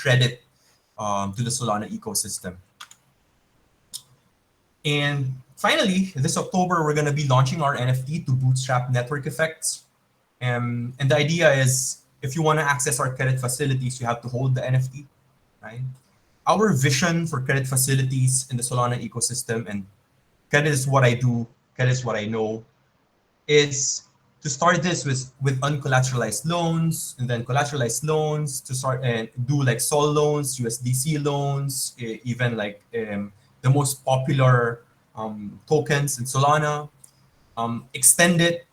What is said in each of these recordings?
credit to the Solana ecosystem. And finally, this October, we're going to be launching our NFT to bootstrap network effects. And the idea is, if you want to access our credit facilities, you have to hold the NFT, right? Our vision for credit facilities in the Solana ecosystem, and credit is what I do, credit is what I know, is to start this with uncollateralized loans, and then collateralized loans to start and do like SOL loans, USDC loans, even like the most popular tokens in Solana, extend it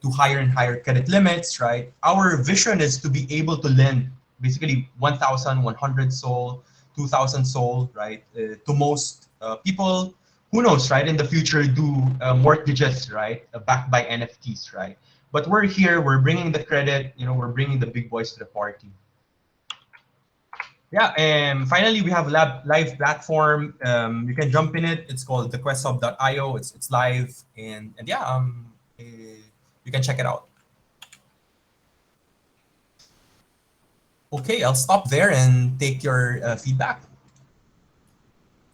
to higher and higher credit limits, right? Our vision is to be able to lend basically 1,100 SOL, 2,000 SOL, right? To most people, who knows, right? In the future, do mortgages, right? Backed by NFTs, right? But we're here, we're bringing the credit, we're bringing the big boys to the party. Yeah, and finally, we have a live platform. You can jump in it. It's called thequesthub.io. It's live, and yeah, you can check it out. Okay, I'll stop there and take your feedback.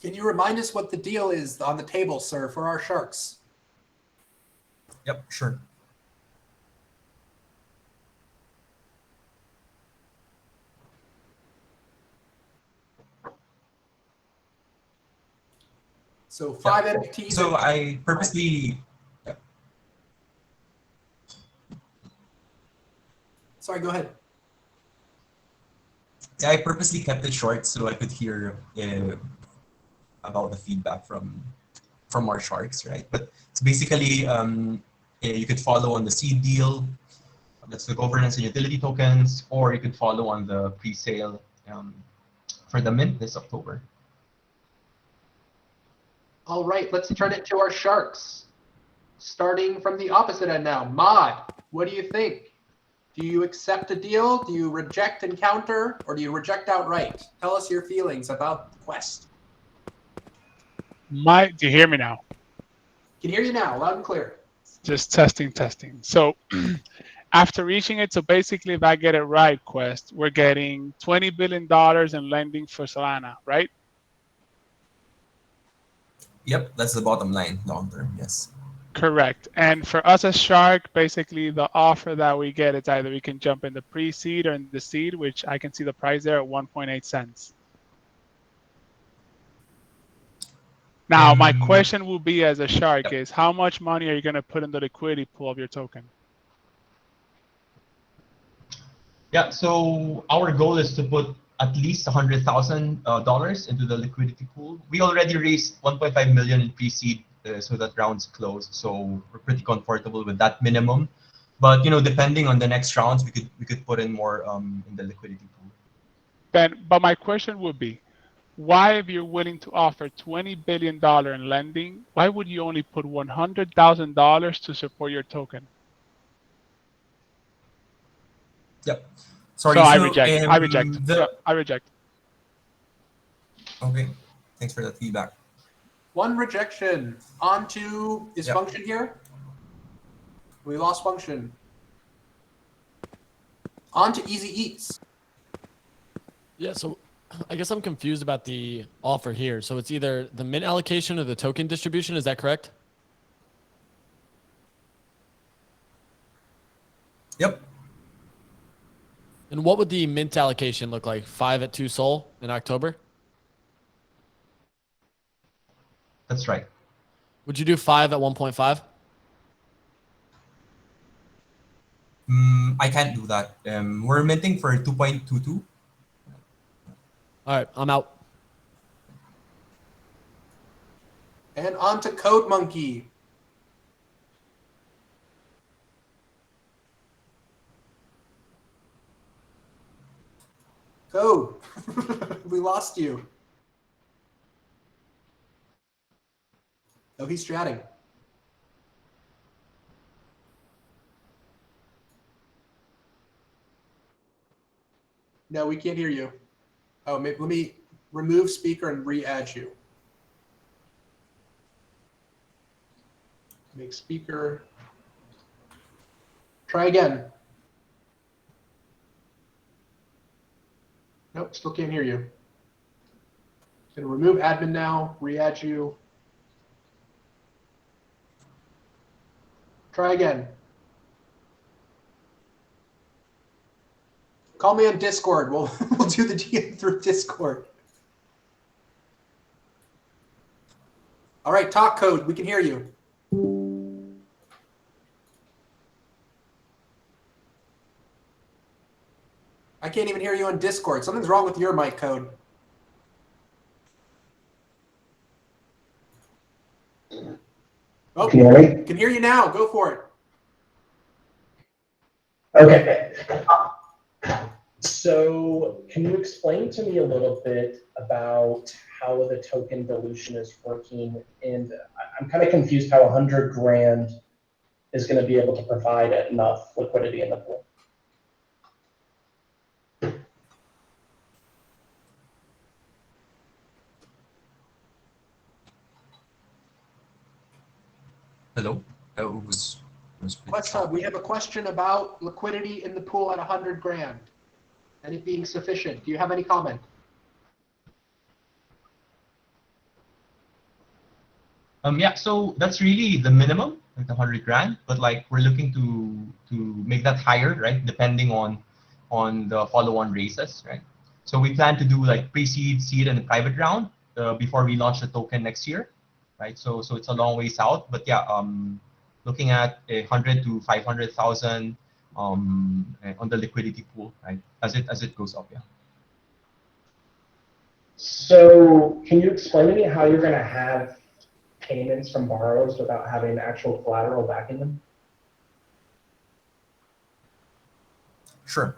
Can you remind us what the deal is on the table, sir, for our sharks? Yep, sure. So 5 NFTs. So I purposely. Sorry, go ahead. Yeah, I purposely kept it short so I could hear about the feedback from our sharks, right? But it's basically you could follow on the seed deal, that's the governance and utility tokens, or you could follow on the pre-sale for the mint this October. All right, let's turn it to our sharks. Starting from the opposite end now. Mod, what do you think? Do you accept a deal? Do you reject and counter? Or do you reject outright? Tell us your feelings about the quest. Do you hear me now? Can hear you now, loud and clear. Just testing. So after reaching it, so basically if I get it right, Quest, we're getting $20 billion in lending for Solana, right? Yep, that's the bottom line, long term, yes. Correct. And for us as Shark, basically the offer that we get is either we can jump in the pre-seed or in the seed, which I can see the price there at 1.8 cents. Now, my question will be as a Shark is, how much money are you going to put in the liquidity pool of your token? Yeah, so our goal is to put at least $100,000 into the liquidity pool. We already raised 1.5 million in pre-seed, so that round's closed. So we're pretty comfortable with that minimum. But depending on the next rounds, we could put in more in the liquidity pool. But my question would be, why, if you're willing to offer $20 billion in lending, why would you only put $100,000 to support your token? Yep. Sorry. So I reject. Okay. Thanks for that feedback. One rejection. On to, is function here? We lost function. On to Easy Eats. Yeah, so I guess I'm confused about the offer here. So it's either the mint allocation or the token distribution. Is that correct? Yep. And what would the mint allocation look like? 5 at 2 SOL in October? That's right. Would you do 5 at 1.5? I can't do that. We're minting for 2.22. All right, I'm out. And on to Code Monkey. Code. We lost you. Oh, he's chatting. No, we can't hear you. Oh, maybe, let me remove speaker and re-add you. Make speaker. Try again. Nope, still can't hear you. Gonna remove admin now, re-add you. Try again. Call me on Discord. We'll do the DM through Discord. All right, talk code. We can hear you. I can't even hear you on Discord. Something's wrong with your mic code. Oh, Can you hear me? can hear you now. Go for it. Okay. So can you explain to me a little bit about how the token dilution is working? And I'm kind of confused how 100 grand is going to be able to provide enough liquidity in the pool. Hello? Was Quest Hub, we have a question about liquidity in the pool at 100 grand and it being sufficient. Do you have any comment? Yeah, so that's really the minimum, like 100 grand, but like we're looking to make that higher, right? Depending on the follow-on raises, right? So we plan to do like pre-seed, seed, and the private round before we launch the token next year, right? So it's a long ways out, but yeah, looking at 100 to 500,000 on the liquidity pool, right? As it goes up, yeah. So can you explain to me how you're going to have payments from borrowers without having actual collateral backing them? Sure.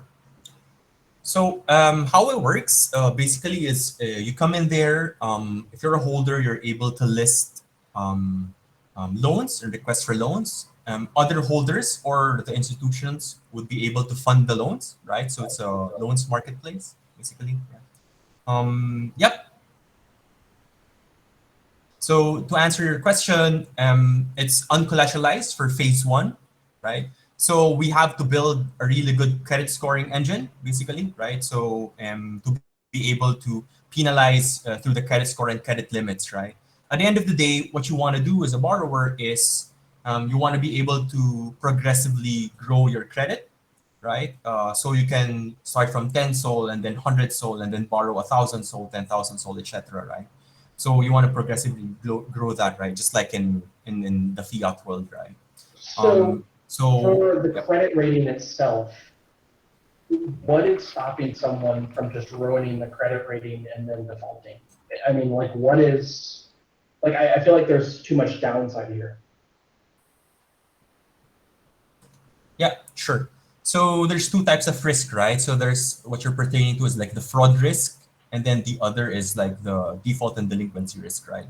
So how it works basically is you come in there. If you're a holder, you're able to list loans and request for loans. Other holders or the institutions would be able to fund the loans, right? So it's a loans marketplace, basically. Yep. So to answer your question, it's uncollateralized for phase one, right? So we have to build a really good credit scoring engine, basically, right? So to be able to penalize through the credit score and credit limits, right? At the end of the day, what you want to do as a borrower is you want to be able to progressively grow your credit, right? So you can start from 10 SOL and then 100 SOL and then borrow 1,000 SOL, 10,000 SOL, etc., right? So you want to progressively grow that, right? Just like in the fiat world, right? So for the credit rating itself, what is stopping someone from just ruining the credit rating and then defaulting? I mean, like, what is, like, I feel like there's too much downside here. Yeah, sure. So there's two types of risk, right? So there's what you're pertaining to is like the fraud risk, and then the other is like the default and delinquency risk, right?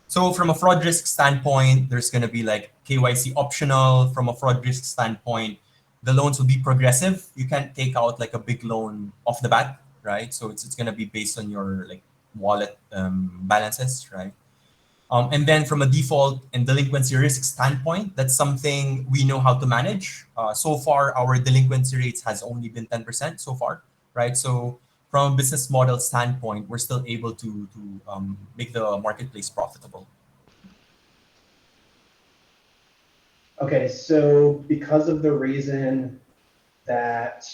So from a fraud risk standpoint, there's going to be like KYC optional. From a fraud risk standpoint, the loans will be progressive. You can't take out like a big loan off the bat, right? So it's going to be based on your like wallet balances, right? And then from a default and delinquency risk standpoint, that's something we know how to manage. So far, our delinquency rates has only been 10% so far, right? So from a business model standpoint, we're still able to make the marketplace profitable. Okay, so because of the reason that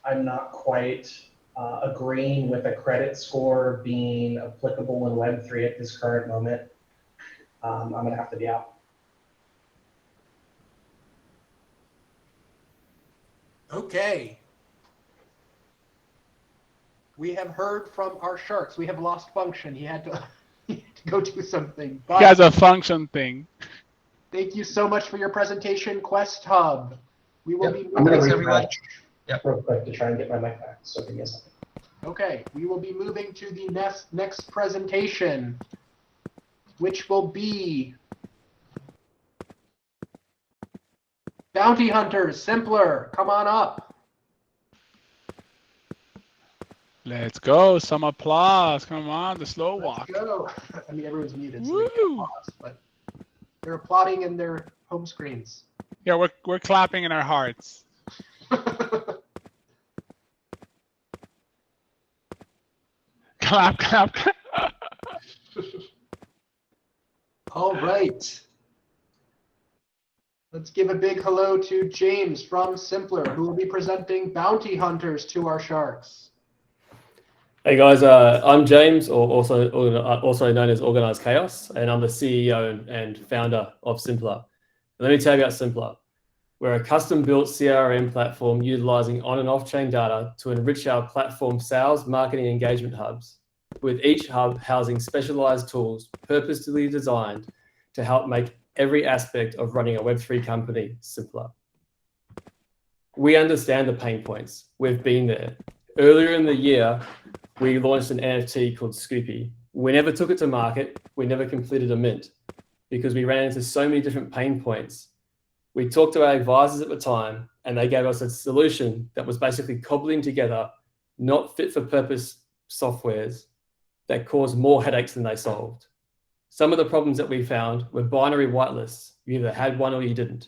I'm not quite agreeing with a credit score being applicable in Web3 at this current moment, I'm going to have to be out. Okay. We have heard from our sharks. We have lost function. He had to, he had to go do something. But He has a function thing. thank you so much for your presentation, Quest Hub. We will be I'm going moving. to refresh real quick to try and get my mic back. So give me a second. Okay, we will be moving to the next presentation, which will be Bounty Hunters, Simpler. Come on up. Let's go. Some applause. Come on, the slow walk. Let's go. I mean, everyone's muted, so they can't applause, but they're applauding in their home screens. Yeah, we're clapping in our hearts. Clap, clap, clap. All right. Let's give a big hello to James from Simpler, who will be presenting bounty hunters to our sharks. Hey guys, I'm James, or also known as Organized Chaos, and I'm the CEO and founder of Simpler. Let me tell you about Simpler. We're a custom-built CRM platform utilizing on and off-chain data to enrich our platform sales, marketing, engagement hubs, with each hub housing specialized tools purposely designed to help make every aspect of running a Web3 company simpler. We understand the pain points. We've been there. Earlier in the year, we launched an NFT called Scoopy. We never took it to market. We never completed a mint because we ran into so many different pain points. We talked to our advisors at the time, and they gave us a solution that was basically cobbling together not fit for purpose softwares that caused more headaches than they solved. Some of the problems that we found were binary whitelists. You either had one or you didn't.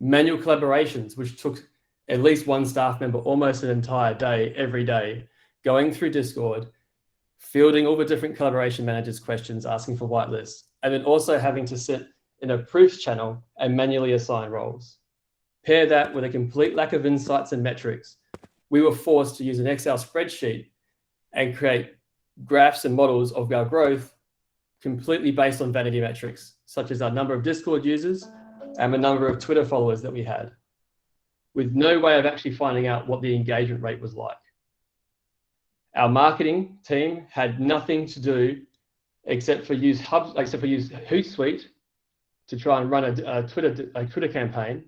Manual collaborations, which took at least one staff member almost an entire day, every day, going through Discord, fielding all the different collaboration managers' questions, asking for whitelists, and then also having to sit in a proofs channel and manually assign roles. Pair that with a complete lack of insights and metrics. We were forced to use an Excel spreadsheet and create graphs and models of our growth completely based on vanity metrics, such as our number of Discord users and the number of Twitter followers that we had, with no way of actually finding out what the engagement rate was like. Our marketing team had nothing to do except for use Hootsuite to try and run a Twitter campaign,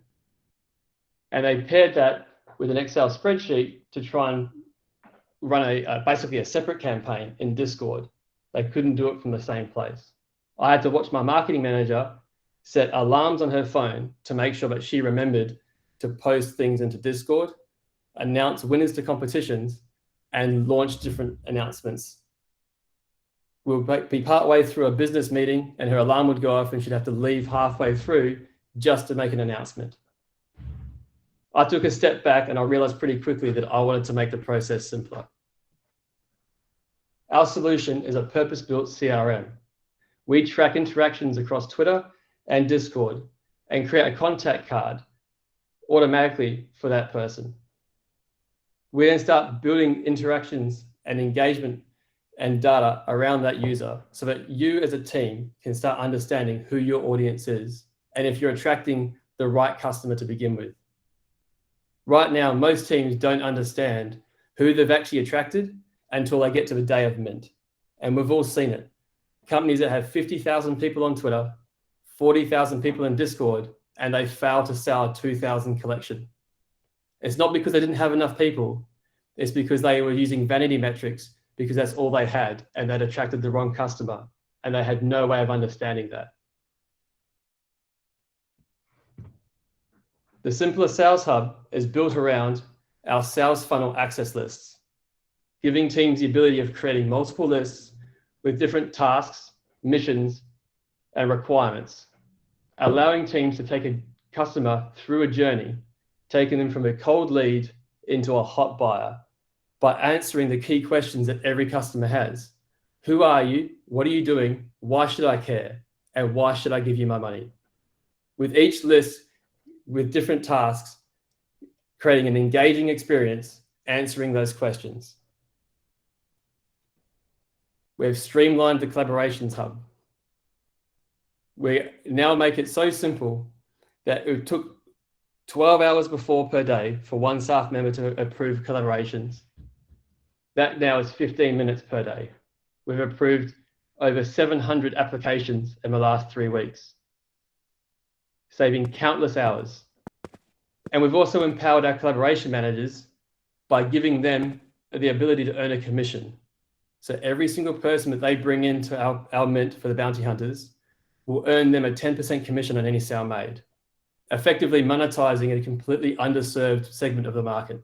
and they paired that with an Excel spreadsheet to try and run basically a separate campaign in Discord. They couldn't do it from the same place. I had to watch my marketing manager set alarms on her phone to make sure that she remembered to post things into Discord, announce winners to competitions, and launch different announcements. We'll be partway through a business meeting and her alarm would go off and she'd have to leave halfway through just to make an announcement. I took a step back and I realized pretty quickly that I wanted to make the process simpler. Our solution is a purpose-built CRM. We track interactions across Twitter and Discord and create a contact card automatically for that person. We then start building interactions and engagement and data around that user so that you as a team can start understanding who your audience is and if you're attracting the right customer to begin with. Right now, most teams don't understand who they've actually attracted until they get to the day of mint. And we've all seen it. Companies that have 50,000 people on Twitter, 40,000 people in Discord, and they fail to sell a 2,000 collection. It's not because they didn't have enough people. It's because they were using vanity metrics because that's all they had and they'd attracted the wrong customer and they had no way of understanding that. The Simpler Sales Hub is built around our sales funnel access lists, giving teams the ability of creating multiple lists with different tasks, missions, and requirements, allowing teams to take a customer through a journey, taking them from a cold lead into a hot buyer by answering the key questions that every customer has. Who are you? What are you doing? Why should I care? And why should I give you my money? With each list, with different tasks, creating an engaging experience, answering those questions. We've streamlined the collaborations hub. We now make it so simple that it took 12 hours before per day for one staff member to approve collaborations. That now is 15 minutes per day. We've approved over 700 applications in the last 3 weeks, saving countless hours. And we've also empowered our collaboration managers by giving them the ability to earn a commission. So every single person that they bring into our mint for the bounty hunters will earn them a 10% commission on any sale made, effectively monetizing a completely underserved segment of the market.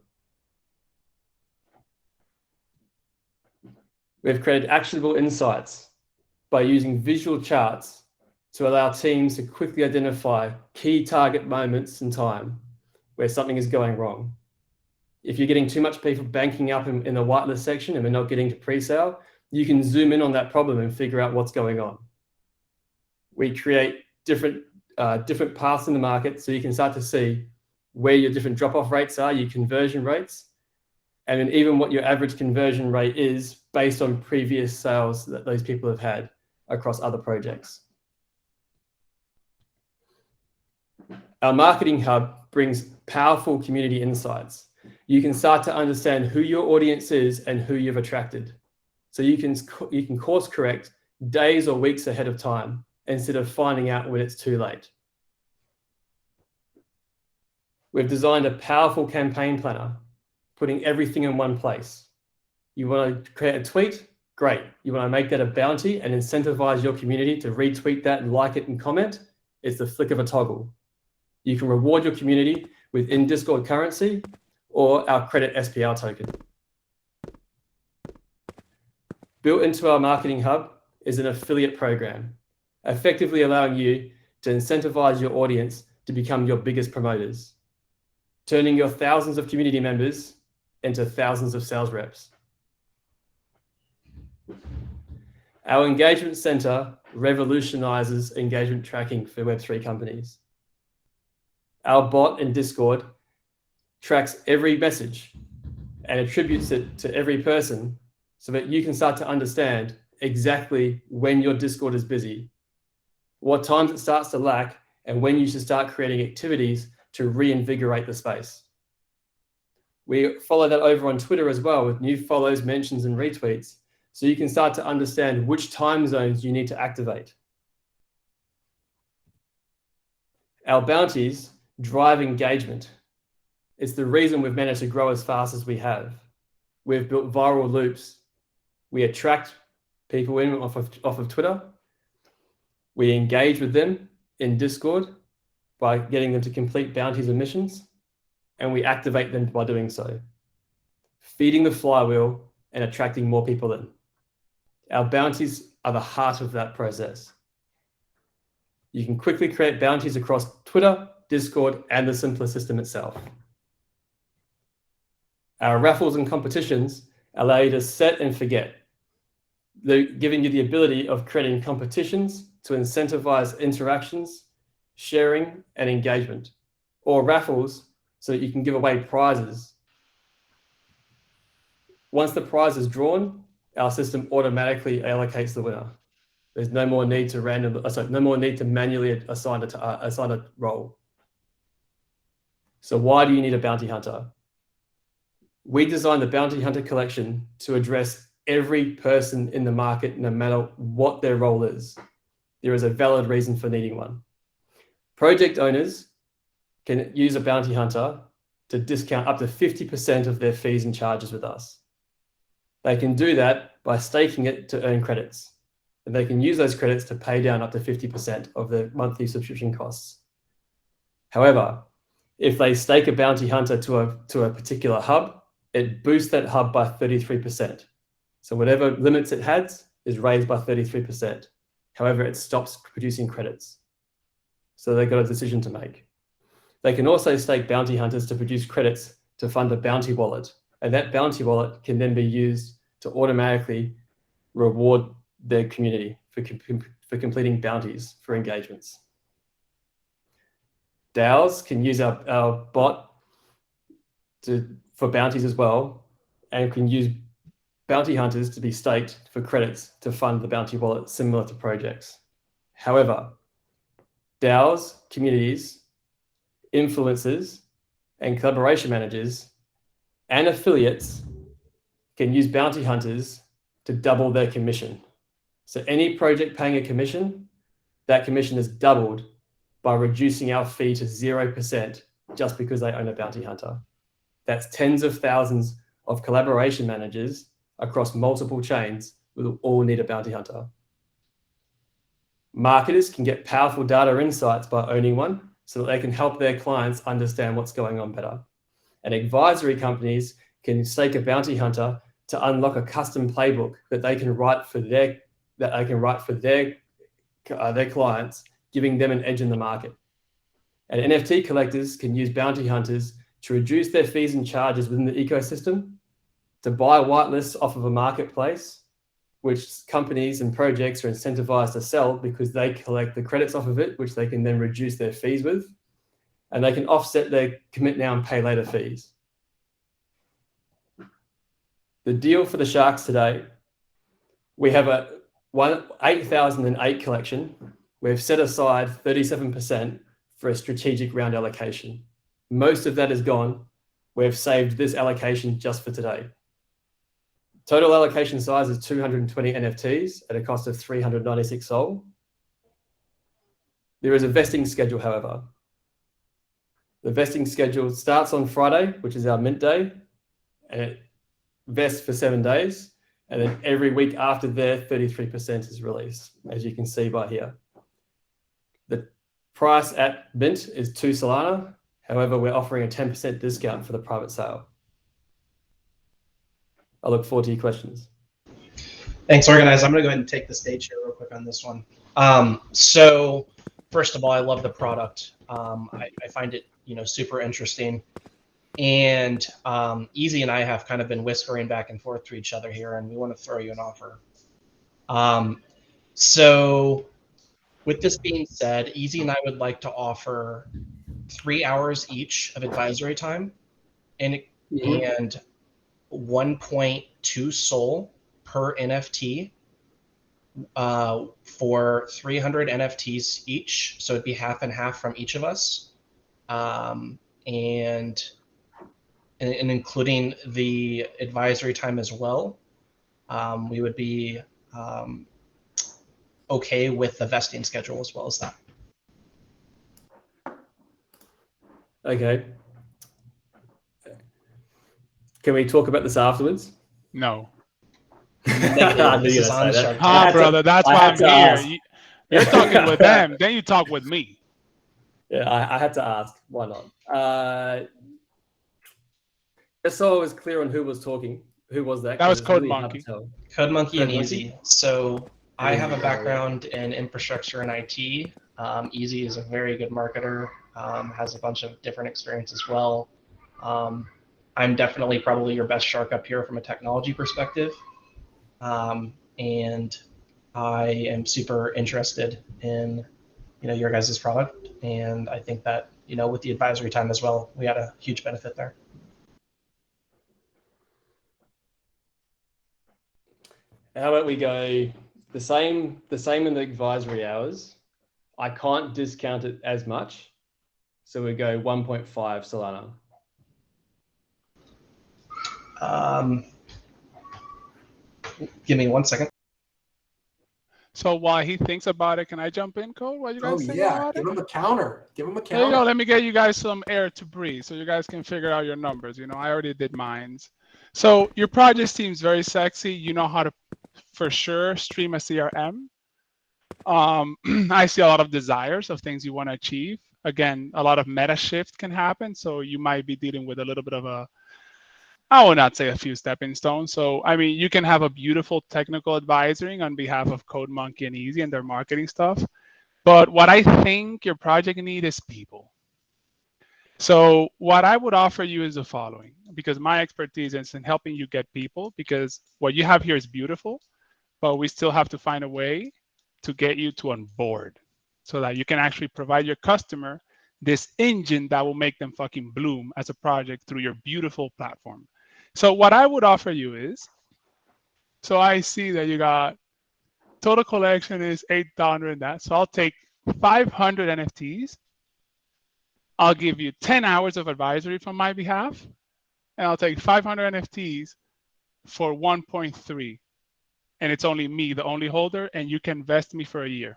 We've created actionable insights by using visual charts to allow teams to quickly identify key target moments in time where something is going wrong. If you're getting too much people banking up in the whitelist section and we're not getting to pre-sale, you can zoom in on that problem and figure out what's going on. We create different paths in the market so you can start to see where your different drop-off rates are, your conversion rates, and then even what your average conversion rate is based on previous sales that those people have had across other projects. Our marketing hub brings powerful community insights. You can start to understand who your audience is and who you've attracted. So you can course correct days or weeks ahead of time instead of finding out when it's too late. We've designed a powerful campaign planner, putting everything in one place. You want to create a tweet? Great. You want to make that a bounty and incentivize your community to retweet that and like it and comment? It's the flick of a toggle. You can reward your community with in-Discord currency or our credit SPR token. Built into our marketing hub is an affiliate program, effectively allowing you to incentivize your audience to become your biggest promoters, turning your thousands of community members into thousands of sales reps. Our engagement center revolutionizes engagement tracking for Web3 companies. Our bot in Discord tracks every message and attributes it to every person so that you can start to understand exactly when your Discord is busy, what times it starts to lack, and when you should start creating activities to reinvigorate the space. We follow that over on Twitter as well with new follows, mentions, and retweets, so you can start to understand which time zones you need to activate. Our bounties drive engagement. It's the reason we've managed to grow as fast as we have. We've built viral loops. We attract people in off of Twitter. We engage with them in Discord by getting them to complete bounties and missions, and we activate them by doing so, feeding the flywheel and attracting more people in. Our bounties are the heart of that process. You can quickly create bounties across Twitter, Discord, and the simpler system itself. Our raffles and competitions allow you to set and forget. They're giving you the ability of creating competitions to incentivize interactions, sharing, and engagement, or raffles so that you can give away prizes. Once the prize is drawn, our system automatically allocates the winner. There's no more need to manually assign a role. So why do you need a bounty hunter? We designed the Bounty Hunter collection to address every person in the market, no matter what their role is. There is a valid reason for needing one. Project owners can use a bounty hunter to discount up to 50% of their fees and charges with us. They can do that by staking it to earn credits, and they can use those credits to pay down up to 50% of their monthly subscription costs. However, if they stake a bounty hunter to a particular hub, it boosts that hub by 33%. So whatever limits it has is raised by 33%. However, it stops producing credits. So they've got a decision to make. They can also stake bounty hunters to produce credits to fund a bounty wallet. And that bounty wallet can then be used to automatically reward their community for completing bounties for engagements. DAOs can use our bot for bounties as well, and can use bounty hunters to be staked for credits to fund the bounty wallet, similar to projects. However, DAOs, communities, influencers, and collaboration managers and affiliates can use bounty hunters to double their commission. So any project paying a commission, that commission is doubled by reducing our fee to 0% just because they own a bounty hunter. That's tens of thousands of collaboration managers across multiple chains will all need a bounty hunter. Marketers can get powerful data insights by owning one so that they can help their clients understand what's going on better. And advisory companies can stake a bounty hunter to unlock a custom playbook that they can write for their clients, giving them an edge in the market. And NFT collectors can use bounty hunters to reduce their fees and charges within the ecosystem, to buy whitelists off of a marketplace, which companies and projects are incentivized to sell because they collect the credits off of it, which they can then reduce their fees with, and they can offset their commit now and pay later fees. The deal for the Sharks today, we have a 8008 collection. We've set aside 37% for a strategic round allocation. Most of that is gone. We've saved this allocation just for today. Total allocation size is 220 NFTs at a cost of 396 SOL. There is a vesting schedule, however. The vesting schedule starts on Friday, which is our mint day, and it vests for 7 days. And then every week after there, 33% is released, as you can see by here. The price at mint is 2 Solana. However, we're offering a 10% discount for the private sale. I look forward to your questions. Thanks, organized. I'm going to go ahead and take the stage here real quick on this one. So first of all, I love the product. I find it, super interesting. And Easy and I have kind of been whispering back and forth to each other here, and we want to throw you an offer. So with this being said, Easy and I would like to offer 3 hours each of advisory time and 1.2 SOL per NFT for 300 NFTs each. So it'd be half and half from each of us. And including the advisory time as well, we would be okay with the vesting schedule as well as that. Okay. Can we talk about this afterwards? No. This is on Shark Ah, brother, that's why I'm here. You're talking with them, then you talk with me. Yeah, I had to ask. Why not? Just so I was clear on who was talking. Who was that? That was Code really Monkey. Code Monkey and Code Easy. So I have a background in infrastructure and IT. Easy is a very good marketer, has a bunch of different experience as well. I'm definitely probably your best shark up here from a technology perspective. And I am super interested in, your guys' product. And I think that, with the advisory time as well, we had a huge benefit there. How about we go the same in the advisory hours? I can't discount it as much. So we go 1.5 Solana. Give me 1 second. So while he thinks about it, can I jump in, Code? While you guys think about give it? him a counter. Give him a There you counter. go. Let me get you guys some air to breathe so you guys can figure out your numbers. I already did mines. So your project seems very sexy. You know how to, for sure, stream a CRM. I see a lot of desires of things you want to achieve. Again, a lot of meta shift can happen. So you might be dealing with a little bit of I will not say a few stepping stones. So, you can have a beautiful technical advisory on behalf of Code Monkey and Easy and their marketing stuff. But what I think your project need is people. So what I would offer you is the following, because my expertise is in helping you get people, because what you have here is beautiful, but we still have to find a way to get you to on board so that you can actually provide your customer this engine that will make them fucking bloom as a project through your beautiful platform. So what I would offer you is, so I see that you got total collection is 800 and that. So I'll take 500 NFTs. I'll give you 10 hours of advisory from my behalf, and I'll take 500 NFTs for 1.3. And it's only me, the only holder, and you can vest me for a year.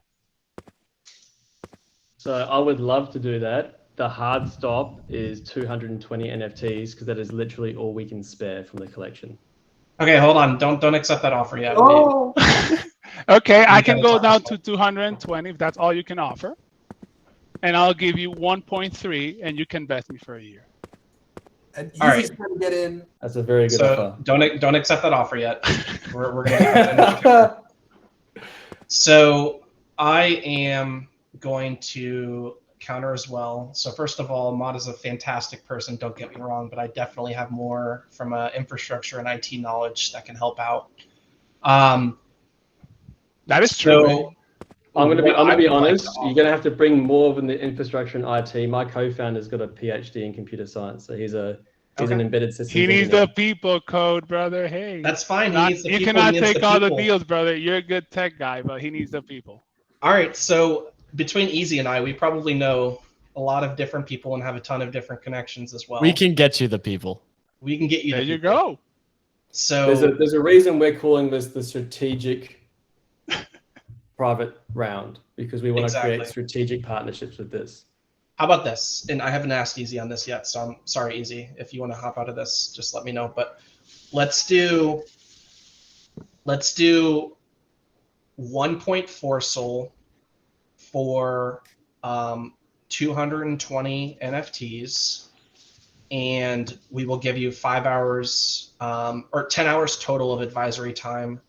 So I would love to do that. The hard stop is 220 NFTs because that is literally all we can spare from the collection. Okay, hold on. Don't accept that offer yet. Oh, Okay, I can go down to 220 if that's all you can offer. And I'll give you 1.3 and you can vest me for a year. and All right. Easy's trying to get in. That's a very good So offer. don't accept that offer yet. We're gonna. So I am going to counter as well. So first of all, Mod is a fantastic person, don't get me wrong, but I definitely have more from infrastructure and IT knowledge that can help out. That is true. So I'm gonna be what I would like honest. to You're gonna have to bring more than the infrastructure and IT. My co-founder's got a PhD in computer science, so he's an embedded systems He needs engineer. the people code, brother. Hey, That's fine. He not, needs the you people. He cannot needs take the all the people. deals, brother. You're a good tech guy, but he needs the people. All right. So between Easy and I, we probably know a lot of different people and have a ton of different connections as well. We can get you the people. We can get you. There the you people. go. So There's a reason we're calling this the strategic private round, because we want to Exactly. create strategic partnerships with this. how about this? And I haven't asked Easy on this yet, so I'm sorry, Easy. If you want to hop out of this, just let me know. But let's do 1.4 Sol for 220 NFTs, and we will give you 5 hours or 10 hours total of advisory time,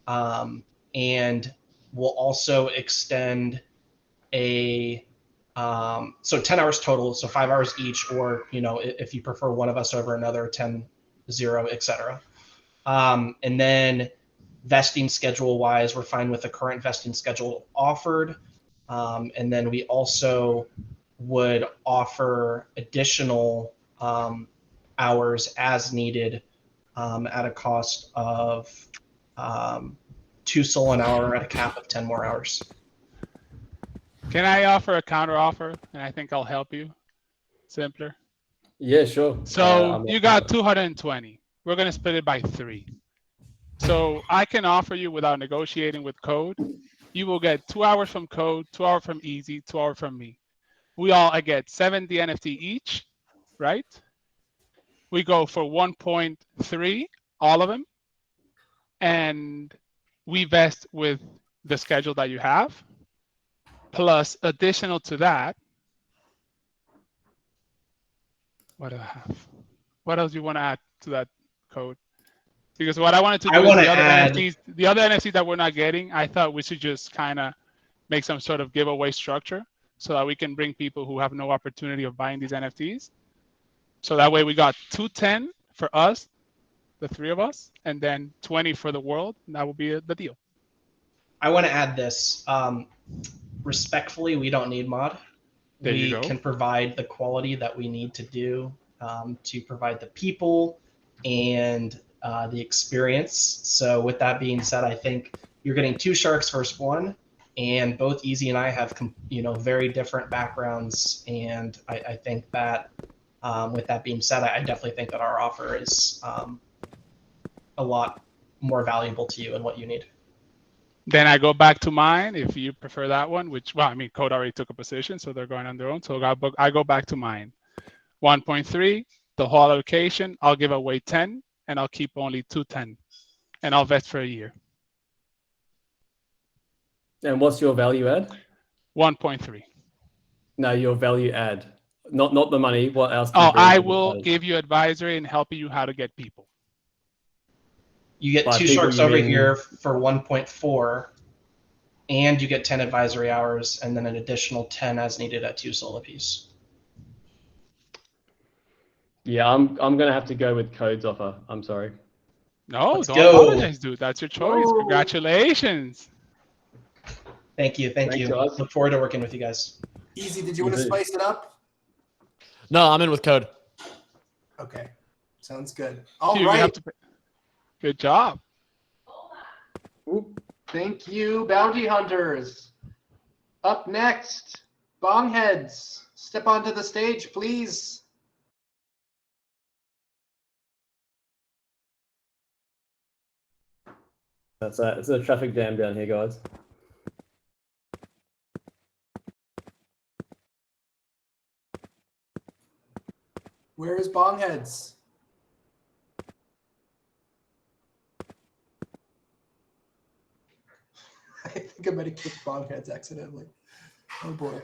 and we'll also extend a so 10 hours total, so 5 hours each, or if you prefer one of us over another, 10, 0, etc. And then vesting schedule wise, we're fine with the current vesting schedule offered. And then we also would offer additional hours as needed at a cost of 2 Sol an hour at a cap of 10 more hours. Can I offer a counter offer? And I think I'll help you. Simpler. Yeah, sure. So you got 220. We're going to split it by 3. So I can offer you, without negotiating with Code, you will get 2 hours from Code, 2 hours from Easy, 2 hours from me. I get 70 NFT each, right? We go for 1.3, all of them. And we vest with the schedule that you have. Plus, additional to that, what do I have? What else do you want to add to that Code? Because what I wanted to do is the other NFTs that we're not getting, I thought we should just kind of make some sort of giveaway structure so that we can bring people who have no opportunity of buying these NFTs. So that way we got 210 for us, the 3 of us, and then 20 for the world. And that will be the deal. I want to add this. Respectfully, we don't need Mod. We can provide the quality that we need to do to provide the people and the experience. So with that being said, I think you're getting 2 sharks versus 1, and both Easy and I have very different backgrounds, and I think that with that being said, I definitely think that our offer is a lot more valuable to you and what you need. Then I go back to mine if you prefer that one, which, well, I mean, Code already took a position, so they're going on their own. So I go back to mine. 1.3, the whole allocation, I'll give away 10, and I'll keep only 210, and I'll vest for a year. And what's your value add? 1.3. No, your value add, not the money. What else? Oh, I will give you advisory and help you how to get people. You get 2 sharks over here for 1.4, and you get 10 advisory hours, and then an additional 10 as needed at 2 Sol apiece. Yeah, I'm gonna have to go with Code's offer. I'm sorry. No, Let's don't go. apologize, dude. That's your choice. Whoa. Congratulations. Thank you. Thanks, guys. Look forward to working with you guys. Easy, did you want to spice it up? No, I'm in with Code. Okay, sounds good. All Dude, right. Good job. Thank you, bounty hunters. Up next, bongheads. Step onto the stage, please. It's a traffic jam down here, guys. Where is bongheads? I think I might have kicked bongheads accidentally. Oh boy.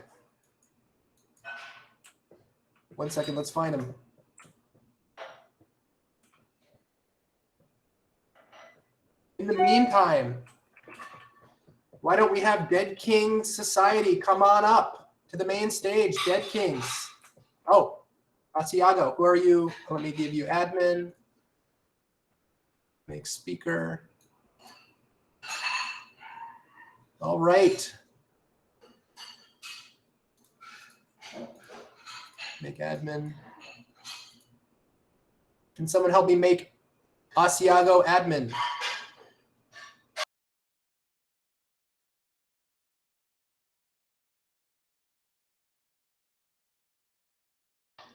1 second, let's find him. In the meantime, why don't we have Dead King Society come on up? to the main stage, Dead Kings. Oh, Asiago, who are you? Let me give you admin. Make speaker. All right. Make admin. Can someone help me make Asiago admin?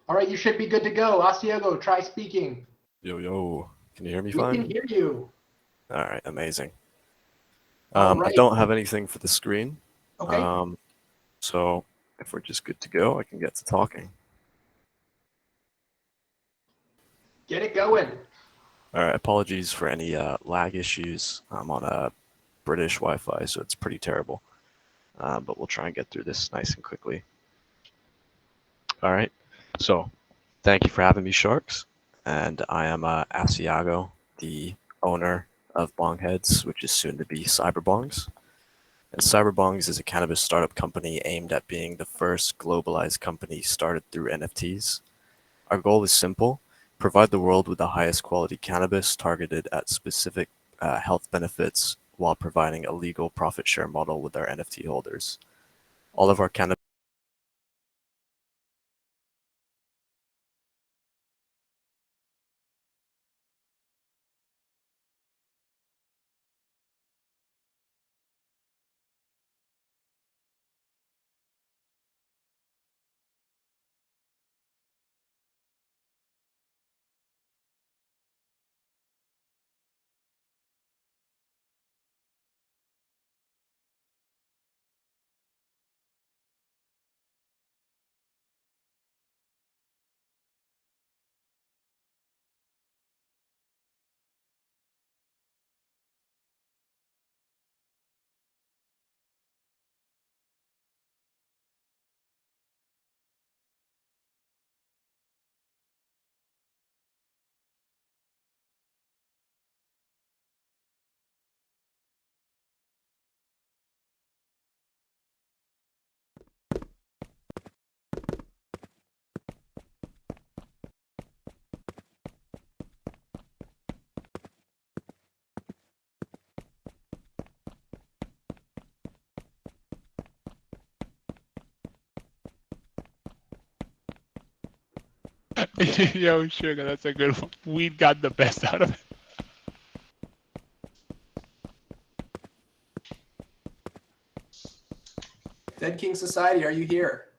All right, you should be good to go. Asiago, try speaking. Yo, can you hear me We fine? can hear you. All right, amazing. All I right. don't have anything for the screen. Okay. So if we're just good to go, I can get to talking. Get it going. All right, apologies for any lag issues. I'm on a British Wi-Fi, so it's pretty terrible. But we'll try and get through this nice and quickly. All right, so thank you for having me, Sharks. And I am Asiago, the owner of Bongheads, which is soon to be Cyberbongs. And Cyberbongs is a cannabis startup company aimed at being the first globalized company started through NFTs. Our goal is simple: provide the world with the highest quality cannabis targeted at specific health benefits while providing a legal profit share model with our NFT holders. All of our cannabis Yo, sugar, that's a good one. We got the best out of it. Dead King Society, are you here?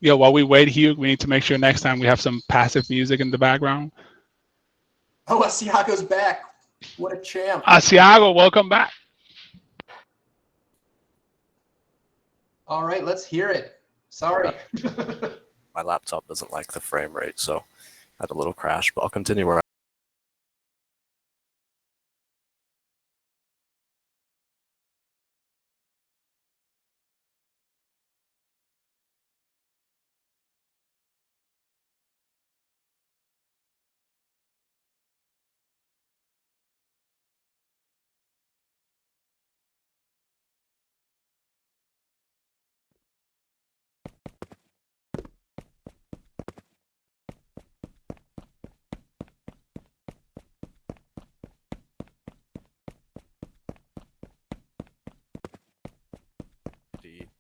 Yo, while we wait, Hugh, we need to make sure next time we have some passive music in the background. Oh, Asiago's back. What a champ. Asiago, welcome back. All right, let's hear it. Sorry. my laptop doesn't like the frame rate, so I had a little crash, but I'll continue where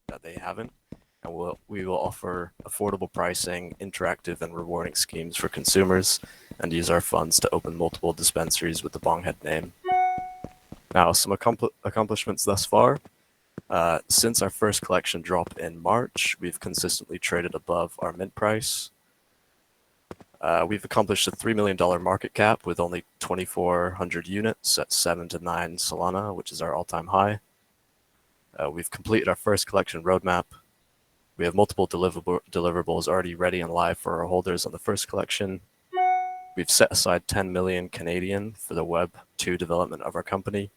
that they haven't, and we will offer affordable pricing, interactive and rewarding schemes for consumers, and use our funds to open multiple dispensaries with the Bonghead name. Now, some accomplishments thus far. Since our first collection drop in March, we've consistently traded above our mint price. We've accomplished a $3 million market cap with only 2,400 units at 7 to 9 Solana, which is our all-time high. We've completed our first collection roadmap. We have multiple deliverables already ready and live for our holders on the first collection. We've set aside 10 million Canadian for the Web 2 development of our company.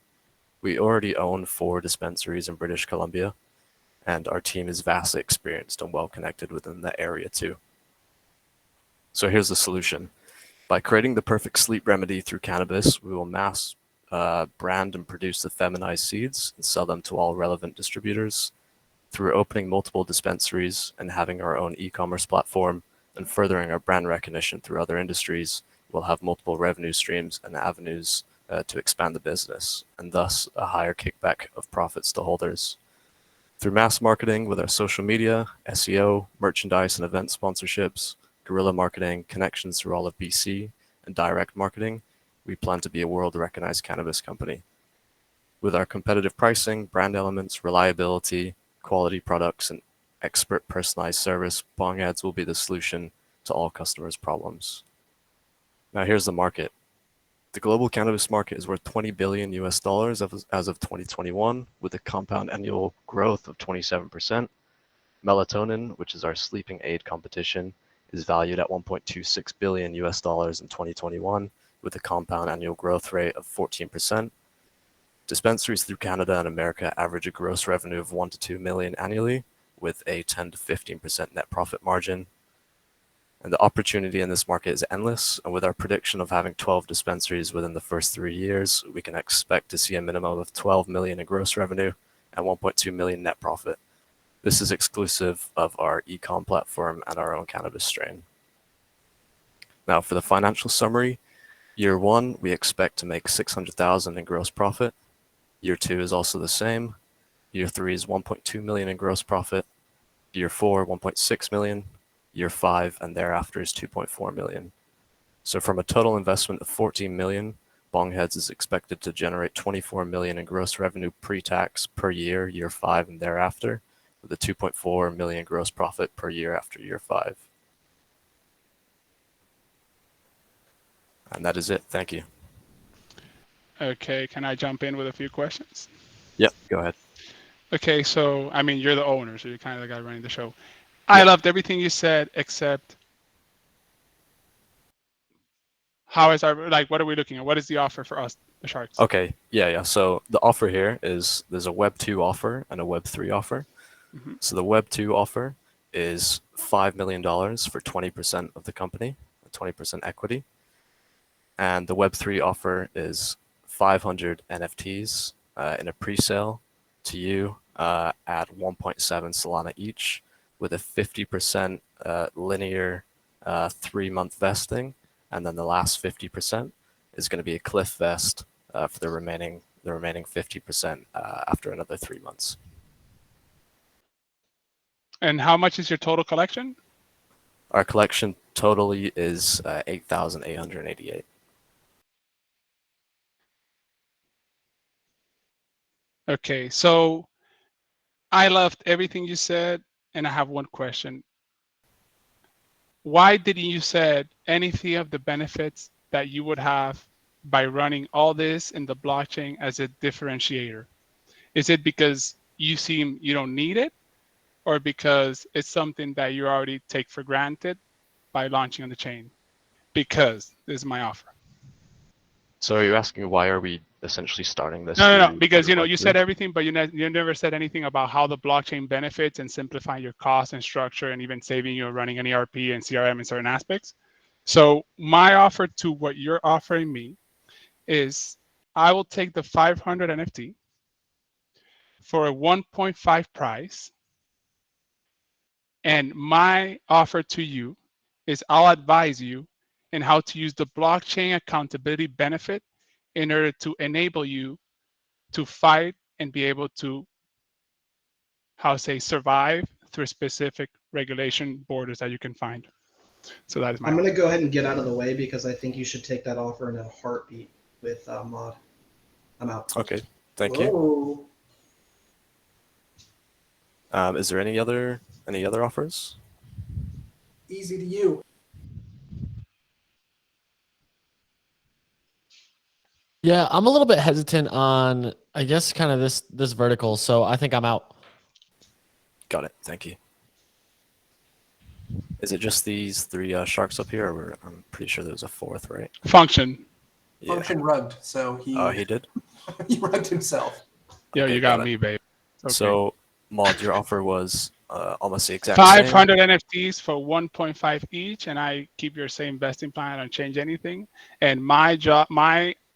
We already own 4 dispensaries in British Columbia, and our team is vastly experienced and well connected within the area too. So here's the solution. By creating the perfect sleep remedy through cannabis, we will mass brand and produce the feminized seeds and sell them to all relevant distributors. Through opening multiple dispensaries and having our own e-commerce platform and furthering our brand recognition through other industries, we'll have multiple revenue streams and avenues to expand the business, and thus a higher kickback of profits to holders. Through mass marketing with our social media, SEO, merchandise and event sponsorships, guerrilla marketing, connections through all of BC, and direct marketing, we plan to be a world-recognized cannabis company. With our competitive pricing, brand elements, reliability, quality products, and expert personalized service, Bong Ads will be the solution to all customers' problems. Now here's the market. The global cannabis market is worth $20 billion US as of 2021, with a compound annual growth of 27%. Melatonin, which is our sleeping aid competition, is valued at $1.26 billion US in 2021, with a compound annual growth rate of 14%. Dispensaries through Canada and America average a gross revenue of 1 to 2 million annually, with a 10 to 15% net profit margin. And the opportunity in this market is endless, and with our prediction of having 12 dispensaries within the first 3 years, we can expect to see a minimum of 12 million in gross revenue and 1.2 million net profit. This is exclusive of our e-com platform and our own cannabis strain. Now for the financial summary, year 1, we expect to make 600,000 in gross profit. Year 2 is also the same. Year 3 is 1.2 million in gross profit. Year 4, 1.6 million. Year 5 and thereafter is 2.4 million. So from a total investment of 14 million, Bongheads is expected to generate 24 million in gross revenue pre-tax per year, year 5 and thereafter, with a 2.4 million gross profit per year after year 5. And that is it. Thank you. Okay, can I jump in with a few questions? Yep, go ahead. Okay, so I mean, you're the owner, so you're kind of the guy running the show. I loved everything you said, except how is our, like, what are we looking at? What is the offer for us, the Sharks? Okay, yeah. So the offer here is there's a Web 2 offer and a Web 3 offer. Mm-hmm. So the Web 2 offer is $5 million for 20% of the company, 20% equity. And the Web 3 offer is 500 NFTs in a pre-sale to you at 1.7 Solana each, with a 50% linear 3-month vesting, and then the last 50% is going to be a cliff vest for the remaining 50% after another 3 months. And how much is your total collection? Our collection totally is 8,888. Okay, so I loved everything you said, and I have one question. Why didn't you said anything of the benefits that you would have by running all this in the blockchain as a differentiator? Is it because you don't need it, or because it's something that you already take for granted by launching on the chain? Because this is my offer. So are you asking why are we essentially starting this? No. Because you Web3? said everything, but you never said anything about how the blockchain benefits and simplifying your cost and structure, and even saving you running an ERP and CRM in certain aspects. So my offer to what you're offering me is I will take the 500 NFT for a 1.5 price, and my offer to you is I'll advise you in how to use the blockchain accountability benefit in order to enable you to fight and be able to, survive through specific regulation borders that you can find. So that is my I'm going to go ahead and get out of the way because I think you should take that offer in a heartbeat with Mod. I'm out. Okay, thank you. Is there any other offers? Easy to you. Yeah, I'm a little bit hesitant on, I guess, kind of this vertical. So I think I'm out. Got it. Thank you. Is it just these 3 sharks up here, or I'm pretty sure there's a 4th, right? function. Yeah. Function rugged, so he He did? he rugged himself. Yo, Okay, you got got it. me, babe. Okay. So, Mod, your offer was almost the exact 500 same. NFTs for 1.5 each, and I keep your same vesting plan. I don't change anything. And my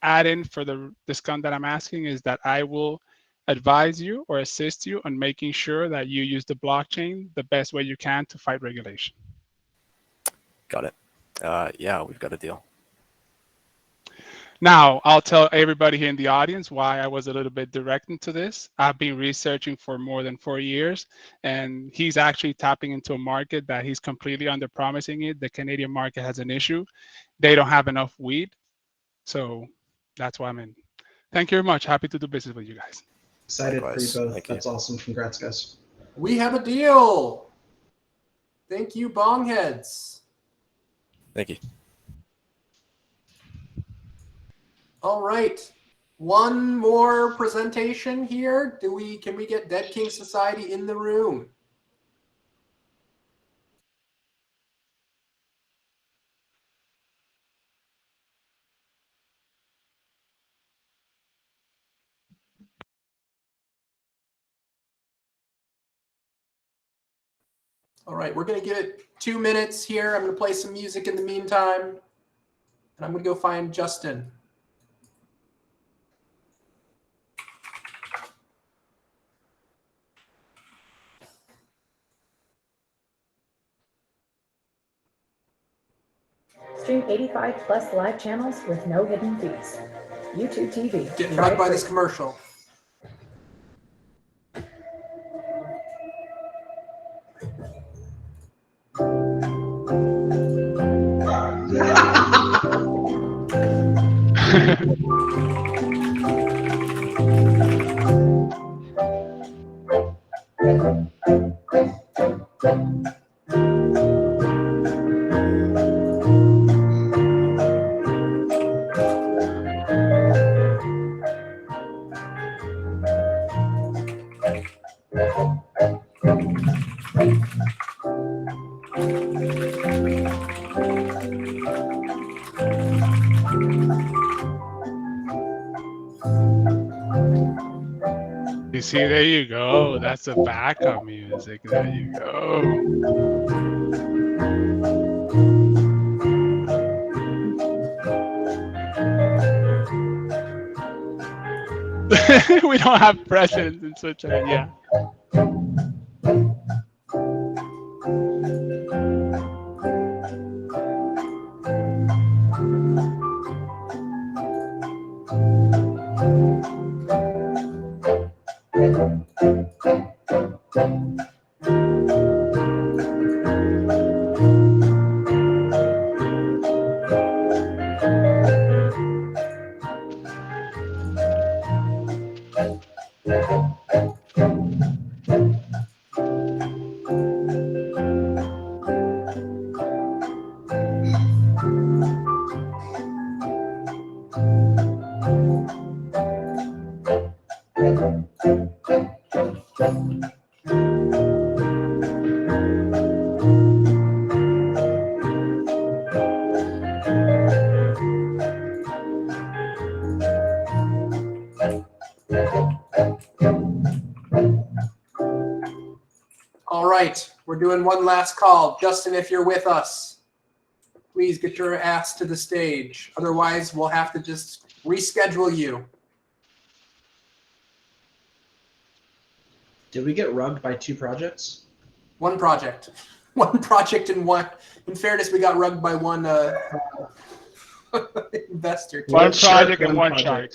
add-in for the discount that I'm asking is that I will advise you or assist you on making sure that you use the blockchain the best way you can to fight regulation. Got it. Yeah, we've got a deal. Now, I'll tell everybody here in the audience why I was a little bit direct into this. I've been researching for more than 4 years, and he's actually tapping into a market that he's completely under-promising it. The Canadian market has an issue. They don't have enough weed, so that's why I'm in. Thank you very much. Happy to do business with you guys. Excited Likewise. for you both. Thank you. That's awesome. Congrats, guys. We have a deal. Thank you, bongheads. Thank you. All right. One more presentation here. Can we get Dead King Society in the room? All right, we're going to give it 2 minutes here. I'm going to play some music in the meantime. And I'm going to go find Justin. Stream 85 plus live channels with no hidden fees. YouTube TV. Getting Try bugged by free. this commercial. You see, there you go. That's the backup music. There you go. We don't have precedents in Switzerland, yeah. All right, we're doing one last call. Justin, if you're with us, please get your ass to the stage. Otherwise, we'll have to just reschedule you. Did we get rugged by 2 projects? One project. One project and one. In fairness, we got rugged by one investor. One shark, project and one shark.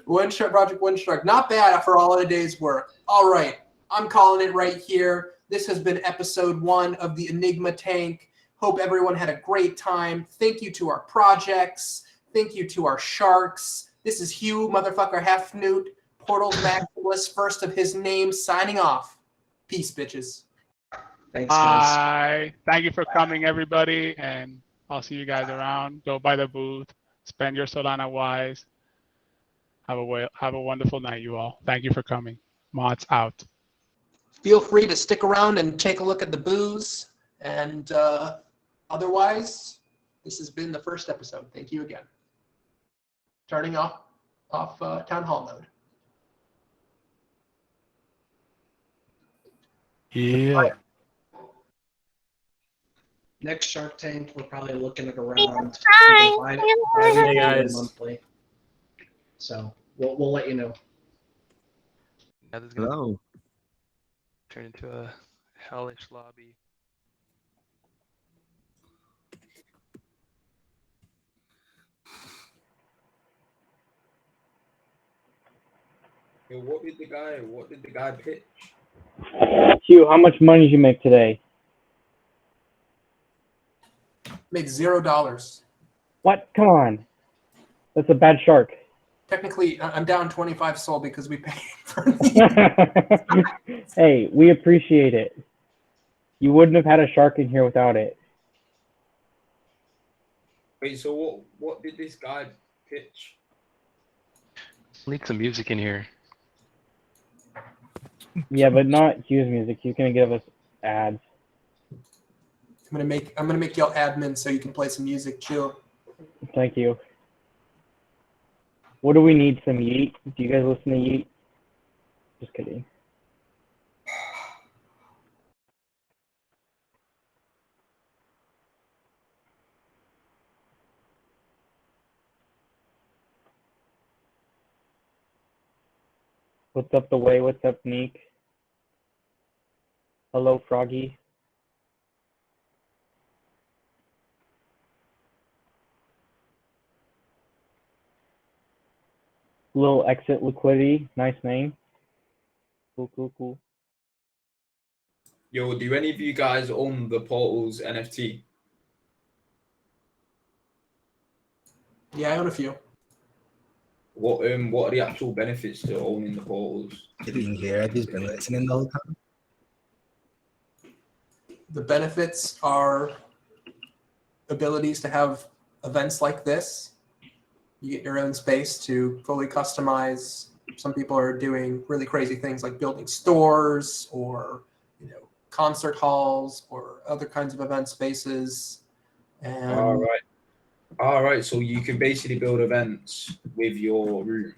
One shark project, one shark. Not bad for all in a day's work. All right, I'm calling it right here. This has been episode 1 of the Enigma Tank. Hope everyone had a great time. Thank you to our projects. Thank you to our sharks. This is Hugh motherfucker Hefnute, Portals Maximus, first of his name, signing off. Peace, bitches. Thanks, guys. Bye. Thank you for coming, everybody, and I'll see you guys around. Go by the booth. Spend your Solana wise. Have a wonderful night, you all. Thank you for coming. Mods out. Feel free to stick around and take a look at the booze. And otherwise, this has been the first episode. Thank you again. Turning off town hall mode. Yeah. Next Shark Tank, we're probably looking at around Hi. either Hey, guys. monthly. So we'll let you know. Now this is gonna Hello. turn into a hellish lobby. Yo, what did the guy pitch? Hugh, how much money did you make today? Made $0. What? Come on. That's a bad shark. Technically, I'm down 25 SOL because we paid for the. Hey, we appreciate it. You wouldn't have had a shark in here without it. Wait, so what did this guy pitch? Leak some music in here. Yeah, but not Hugh's music. He's gonna give us ads. I'm gonna make y'all admin so you can play some music. Chill. Thank you. What do we need? Some Yeet? Do you guys listen to Yeet? Just kidding. What's up, The Way? What's up, Neek? Hello, Froggy. Little Exit Liquidity. Nice name. Cool. Yo, do any of you guys own the Portals NFT? Yeah, I own a few. What are the actual benefits to owning the Portals? Getting here, I've just been listening the whole time. The benefits are abilities to have events like this. You get your own space to fully customize. Some people are doing really crazy things like building stores or concert halls or other kinds of event spaces. And All right. So you can basically build events with your room.